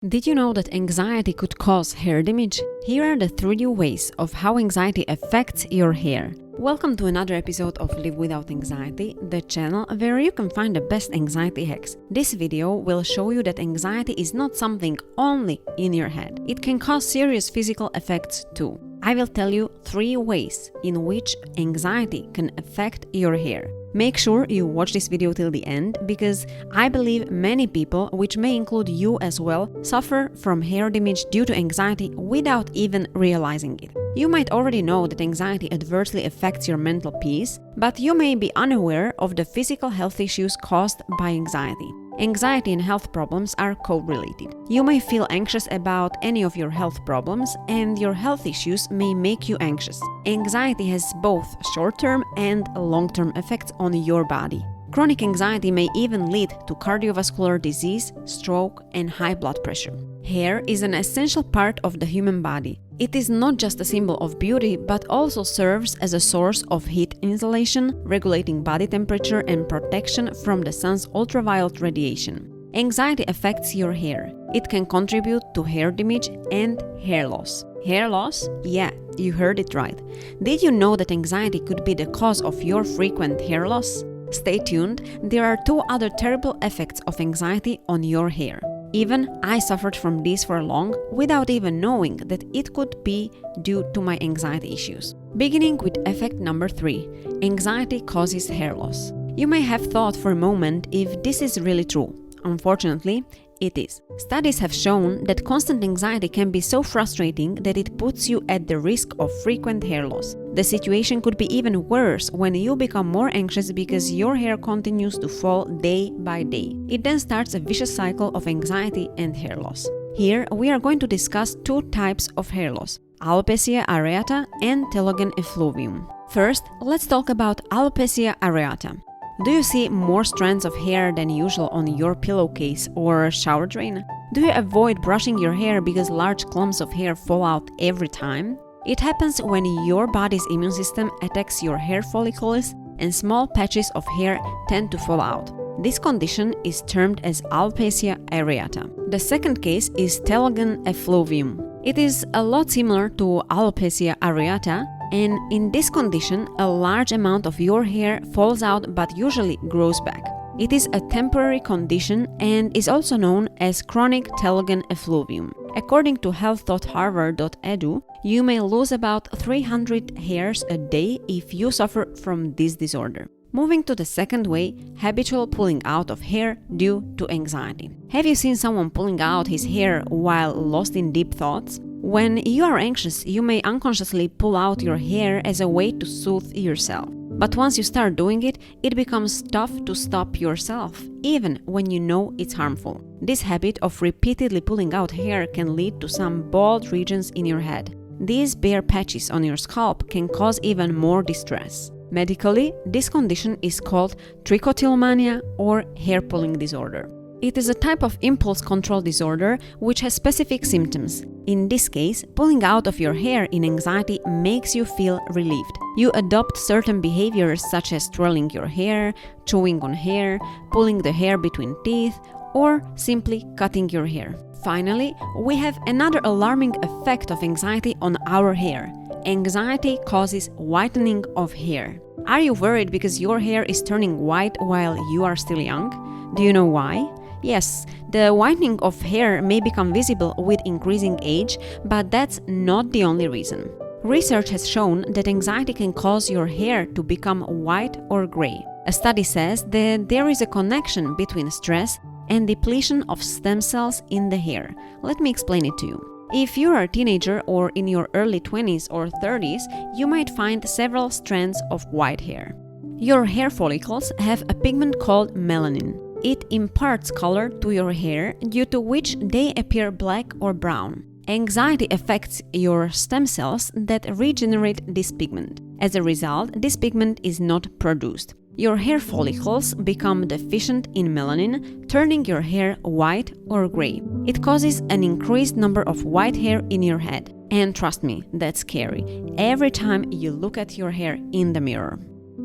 Did you know that anxiety could cause hair damage? Here are the 3 ways of how anxiety affects your hair. Welcome to another episode of Live Without Anxiety, the channel where you can find the best anxiety hacks. This video will show you that anxiety is not something only in your head. It can cause serious physical effects too. I will tell you 3 ways in which anxiety can affect your hair. Make sure you watch this video till the end because I believe many people, which may include you as well, suffer from hair damage due to anxiety without even realizing it. You might already know that anxiety adversely affects your mental peace, but you may be unaware of the physical health issues caused by anxiety. Anxiety and health problems are correlated. You may feel anxious about any of your health problems, and your health issues may make you anxious. Anxiety has both short-term and long-term effects on your body. Chronic anxiety may even lead to cardiovascular disease, stroke, and high blood pressure. Hair is an essential part of the human body. It is not just a symbol of beauty, but also serves as a source of heat insulation, regulating body temperature and protection from the sun's ultraviolet radiation. Anxiety affects your hair. It can contribute to hair damage and hair loss. Hair loss? Yeah, you heard it right. Did you know that anxiety could be the cause of your frequent hair loss? Stay tuned, there are 2 other terrible effects of anxiety on your hair. Even I suffered from this for long without even knowing that it could be due to my anxiety issues. Beginning with effect number 3, anxiety causes hair loss. You may have thought for a moment if this is really true. Unfortunately, it is. Studies have shown that constant anxiety can be so frustrating that it puts you at the risk of frequent hair loss. The situation could be even worse when you become more anxious because your hair continues to fall day by day. It then starts a vicious cycle of anxiety and hair loss. Here, we are going to discuss 2 types of hair loss: alopecia areata and telogen effluvium. First, let's talk about alopecia areata. Do you see more strands of hair than usual on your pillowcase or shower drain? Do you avoid brushing your hair because large clumps of hair fall out every time? It happens when your body's immune system attacks your hair follicles and small patches of hair tend to fall out. This condition is termed as alopecia areata. The second case is telogen effluvium. It is a lot similar to alopecia areata, and in this condition, a large amount of your hair falls out but usually grows back. It is a temporary condition and is also known as chronic telogen effluvium. According to health.harvard.edu, you may lose about 300 hairs a day if you suffer from this disorder. Moving to the second way, habitual pulling out of hair due to anxiety. Have you seen someone pulling out his hair while lost in deep thoughts? When you are anxious, you may unconsciously pull out your hair as a way to soothe yourself. But once you start doing it, it becomes tough to stop yourself, even when you know it's harmful. This habit of repeatedly pulling out hair can lead to some bald regions in your head. These bare patches on your scalp can cause even more distress. Medically, this condition is called trichotillomania or hair pulling disorder. It is a type of impulse control disorder which has specific symptoms. In this case, pulling out of your hair in anxiety makes you feel relieved. You adopt certain behaviors such as twirling your hair, chewing on hair, pulling the hair between teeth, or simply cutting your hair. Finally, we have another alarming effect of anxiety on our hair. Anxiety causes whitening of hair. Are you worried because your hair is turning white while you are still young? Do you know why? Yes, the whitening of hair may become visible with increasing age, but that's not the only reason. Research has shown that anxiety can cause your hair to become white or gray. A study says that there is a connection between stress and depletion of stem cells in the hair. Let me explain it to you. If you are a teenager or in your early 20s or 30s, you might find several strands of white hair. Your hair follicles have a pigment called melanin. It imparts color to your hair, due to which they appear black or brown. Anxiety affects your stem cells that regenerate this pigment. As a result, this pigment is not produced. Your hair follicles become deficient in melanin, turning your hair white or gray. It causes an increased number of white hair in your head. And trust me, that's scary every time you look at your hair in the mirror.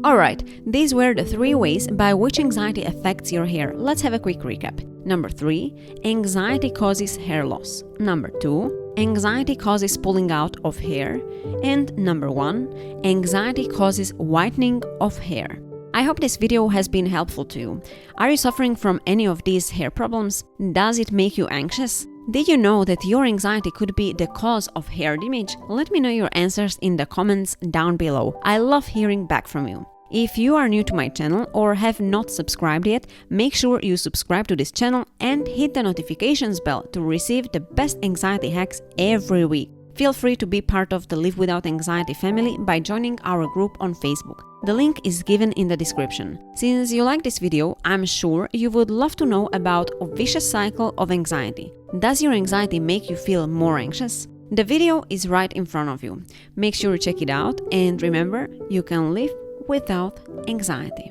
Alright, these were the 3 ways by which anxiety affects your hair. Let's have a quick recap. Number 3, anxiety causes hair loss. Number 2, anxiety causes pulling out of hair. And number 1, anxiety causes whitening of hair. I hope this video has been helpful to you. Are you suffering from any of these hair problems? Does it make you anxious? Did you know that your anxiety could be the cause of hair damage? Let me know your answers in the comments down below. I love hearing back from you. If you are new to my channel or have not subscribed yet, make sure you subscribe to this channel and hit the notifications bell to receive the best anxiety hacks every week. Feel free to be part of the Live Without Anxiety family by joining our group on Facebook. The link is given in the description. Since you like this video, I'm sure you would love to know about a vicious cycle of anxiety. Does your anxiety make you feel more anxious? The video is right in front of you. Make sure you check it out and remember, you can live without anxiety.